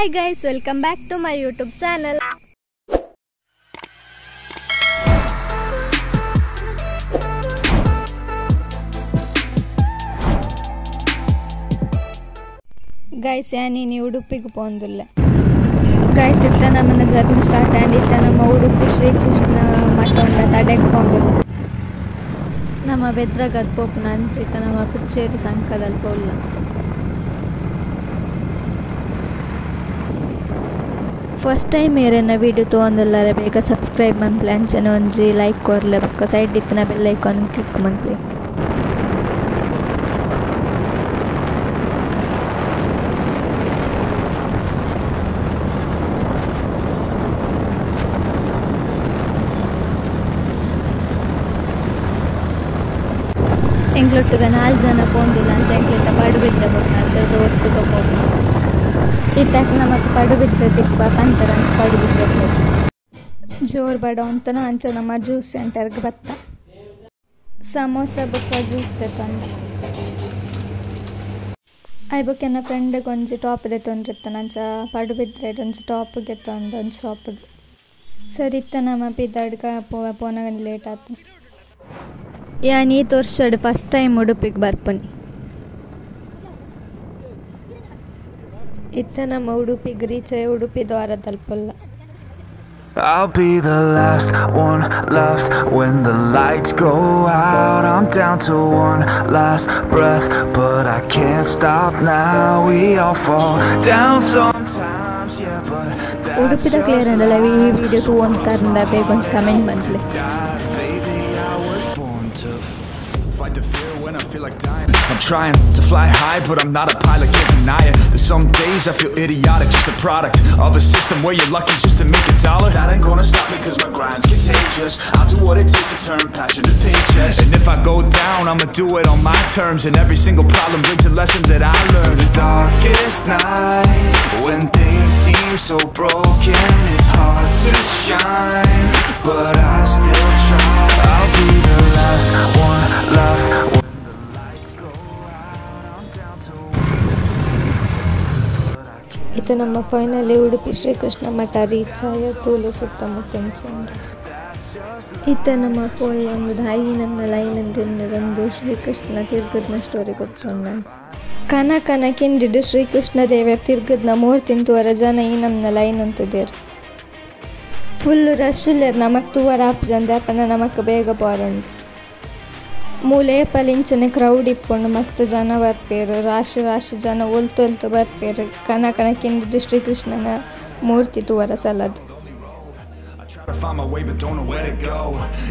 Hi guys, welcome back to my YouTube channel. Guys, yani Udupi pondula. Guys, itta namana journey start and itta nama Udupi Shree Krishna Matag Barper. Nama vedragad popnanchi itta nama picheri sankadal polla. First time मेरे video तो अंदर bag subscribe मन plan channel onji like कर ले बक्का side इतना bell icon click मन play include का नाल जाना पोंडुला इंक्लूड पाडुबिद्रे बोकनाल्तर दोट्टुगा पोंडु इतक्ला नमक पाडुबिद्रे तिप्प पंतरंस पाडुबिद्रे पोंडु जोर बडो अंतನ ಅಂಚ ನಮ್ಮ ಜ್ಯೂಸ್ ಸೆಂಟರ್ ಗೆ ಬತ್ತ ಸಮೋಸಾ ಬುಕ್ಕ ಜ್ಯೂಸ್ ತೆತಂಡ ಐ ಬುಕ್ ನನ್ನ ಫ್ರೆಂಡ್ ಗೆ ಒಂಜಿ ಟಾಪ್ ದೆತೊಂಡ್ರಿತ್ತ ನಂಚ ಪಾಡುಬಿದ್ರೆ ಒಂಜಿ ಟಾಪ್ ಗೆ ತೊಂಡ ಒಂಜಿ ಶಾಪ್ ಸರಿ ಇತ್ತ ನಮ್ಮ ಪಿದಡ್ಕ ಪೋನಗ ಲೇಟ್ ಆತು ಯಾನಿ ತೋರ್ಸಡ್ ಫಸ್ಟ್ ಟೈಮ್ ಉಡುಪಿಗೆ ಬರ್ಪನಿ ಇತ್ತ ನಮ್ಮ ಉಡುಪಿಗೆ ರೀಚ್ ಉಡುಪಿ ದ್ವಾರ ತಲುಪಲ್ಲ I'll be the last one left when the lights go out. I'm down to one last breath, but I can't stop now. We all fall down sometimes, yeah, but that's ಉಡುಪಿದ clear ಅಂಡಲ್ಲ ಈ video to ಅಂತಾರಂದ ಬೇಗ comment ಮಾಡ್ಲಿ baby, I was born to fight the fear when I feel like dying. I'm trying to fly high, but I'm not a pilot, can't deny it. There's some days I feel idiotic, just a product of a system where you're lucky just to make $1. That ain't gonna stop me cause my grind's contagious. I'll do what it takes to turn passion to paychecks. And if I go down, I'ma do it on my terms. And every single problem brings a lesson that I learned. The darkest nights, when things seem so broken, it's hard to shine, but I still try. I'll be the last one left. ಇದು ನಮ್ಮ finally Udupi Shri Krishna ಮಠ reach ಆಯ ತೂಲು ಸುತ್ತಮುತ್ತ ಇತ್ತ ನಮ್ಮ ಪೋಯಿ ಒಂದು ಹಾಯಿನನ್ನ ಲೈನಂದು Shrikrishna ತಿರ್ಗದ್ನ story ಗೊತ್ತೊಂಡ ಕನ ಕಿಂಡಿಡು ಶ್ರೀಕೃಷ್ಣದೇವರ ತಿರ್ಗದ್ನ ಮೂರ್ತಿನ ತೂವರ ಜನ ಈ ನಮ್ಮನ್ನ ಲೈನ್ ಅಂತಿದ್ದೇರು ಫುಲ್ ರಶ್ ಇಲ್ಲೇರು ನಮಕ್ ತೂವರ ಆಪ್ ಜಂದೆ ಅಪ್ಪನ ನಮಕ್ ಬೇಗ ಬಾರಂಡು ಮೂಲೆ ಪಲಿಂಚನೆ ಕ್ರೌಡ್ ಇಪ್ಪುಂಡು ಮಸ್ತ್ ಜನ ಬರ್ಪೇರು ರಾಶಿ ಜನ ಒಲ್ತು ಬರ್ಪೇರು ಕನ ಕಿಂಡಿ ಶ್ರೀಕೃಷ್ಣನ ಮೂರ್ತಿ ತೂವರ ಸಲದು To find my way but don't know where to go.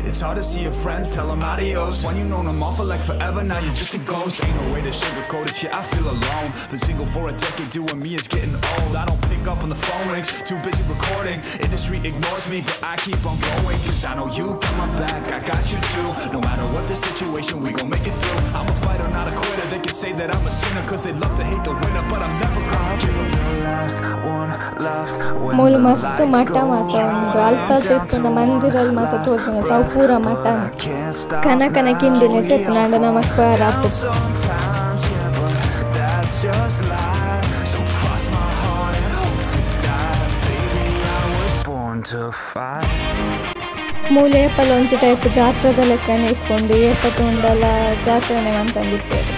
It's hard to see your friends, tell them adios. When you know them all for like forever, now you're just a ghost. Ain't no way to sugarcoat it, yeah I feel alone. Been single for a decade, doing me is getting old. I don't pick up when the phone rings, too busy recording. Industry ignores me, but I keep on going. Cause I know you got my back, I got you too. No matter what the situation, we gon' make it through. I'm a fighter, not a quitter. They can say that I'm a sinner cause they love to hate the winner, but I'm never gonna give them the last one left. ಮೂಲ ಮಸ್ತ್ ಮಠ ಮಾತ ಒಂದು ಅಲ್ಪ ಇಪ್ಪನ ಮಂದಿರಲ್ಲಿ ಮಾತ ತೋರ್ಸೋಣ ತಾವು ಪೂರ ಮಠ ಕನ ಕಿಂಡಿನ ಟೆಪ್ ನಾಡ ನಮಕ್ ಪಾರಾಪು ಮೂಲ ಏಪಲ ಒಂಚ ಟೈಪ್ ಜಾತ್ರದ ಲೆಕ್ಕನೆ ಇಟ್ಕೊಂಡು ಏಪತ್ತು ಉಂಡಲ್ಲ ಜಾತ್ರೆನೆ ಮಂತಂದಿದ್ದೇವೆ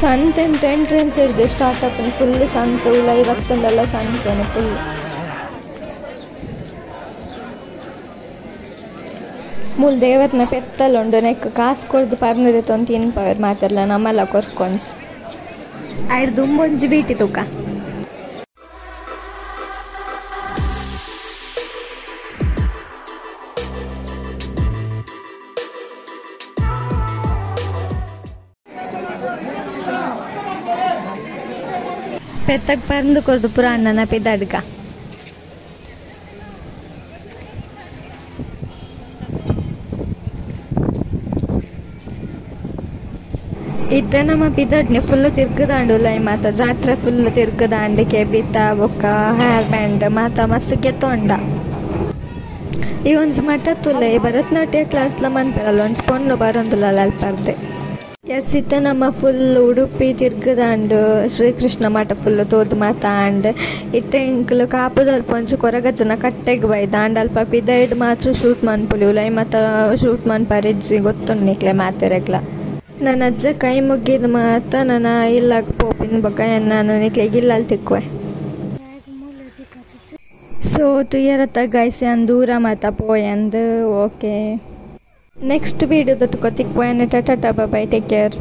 ಸಂತೆ ಅಂತ ಎಂಟ್ರೆನ್ಸ್ ಇದೆ ಸ್ಟಾರ್ಟ್ ಅಪ್ ಫುಲ್ ಸಂತೆ ಉಲ್ಲ ಇವತ್ತೊಂದೆಲ್ಲ ಸಂತೆನೆ ಫುಲ್ ಮೂಲ ದೇವರನ್ನ ಪೆತ್ತಲ್ಲುಂಡು ನೆಕ್ ಕಾಸು ಕೊಡ್ದು ಪರ್ನದೆ ತೊಂದು ತಿನ್ಪವ್ರು ಮಾತೆಲ್ಲ ನಮ್ಮೆಲ್ಲ ಕೊರ್ಕೊಂಡ್ಸ್ ಆಯ್ದು ದುಂಬೊಂಜಿ ಬೀಟಿ ತೂಕ ಪೆತ್ತಗೆ ಪರ್ದು ಕೊಡ್ದು ಪುರಾಣನ ಪಿದಡ್ಕ ಇತ್ತೆ ನಮ್ಮ ಪಿದಡ್ನೆ ಫುಲ್ ತಿರ್ಗದಾಂಡು ಲೈ ಮಾತ ಜಾತ್ರೆ ಫುಲ್ ತಿರ್ಗದಾಂಡು ಕೆಬಿತ ಬೊಕ್ಕ ಹೇರ್ ಬ್ಯಾಂಡ್ ಮಾತ ಮಸ್ತ್ ಕೆತ್ತೊಂಡ ಈ ಒಂಜಿ ಮಠ ತುಲೆ ಭರತನಾಟ್ಯ ಕ್ಲಾಸ್ಲ ಮನ್ಪೆರಲ್ಲ ಒಂಜಿ ಪೊಣ್ಣು ಬರೊಂದುಲ್ಲ ಅಲ್ಪಾರ್ದೆ. ಎಸ್ ಇತ್ತ ನಮ್ಮ ಫುಲ್ ಉಡುಪಿ ತಿರ್ಗದಾಂಡ್ ಶ್ರೀಕೃಷ್ಣ ಮಠ ಫುಲ್ ತೋದು ಮಾತಾಂಡ್ ಇತ್ತೆ ಇಂಕ್ಲು ಕಾಪುದಲ್ಪ ಒಂಜಿ ಕೊರಗಜ್ಜನ ಕಟ್ಟೆಗೆ ಬೈದ ಆಂಡ್ ಅಲ್ಪ ಪಿದೈಡ್ ಮಾತ್ರ ಶೂಟ್ ಮನ್ಪುಲಿ ಉಲೈ ಮತ್ತು ಶೂಟ್ ಮನ್ಪರಿಜ್ಜಿ ಗೊತ್ತುಂಡಿಕ್ಲೆ ಮಾತೆರೆಗ್ಲ. ನನ್ನ ಅಜ್ಜ ಕೈ ಮುಗಿದ ಮಾತ ನನ್ನ ಇಲ್ಲಾಗ ಪೋಪಿನ ಬಗ್ಗೆ ನಾನು ನಿಕ್ಲೆಗೆ ಇಲ್ಲಲ್ಲಿ ತಿಕ್ಕುವೆ. ಸೊ ತುಯ್ಯರತ್ತ ಗೈಸಿ ದೂರ ಮಾತ ಪೋಯಂದು ಓಕೆ. ನೆಕ್ಸ್ಟ್ ವೀಡಿಯೋದೊಟ್ಟು ತಿಕ್ಕೋಯನ್ನ ಟಾಟಾ ಬಾಯ್, ಟೇಕ್ ಕೇರ್.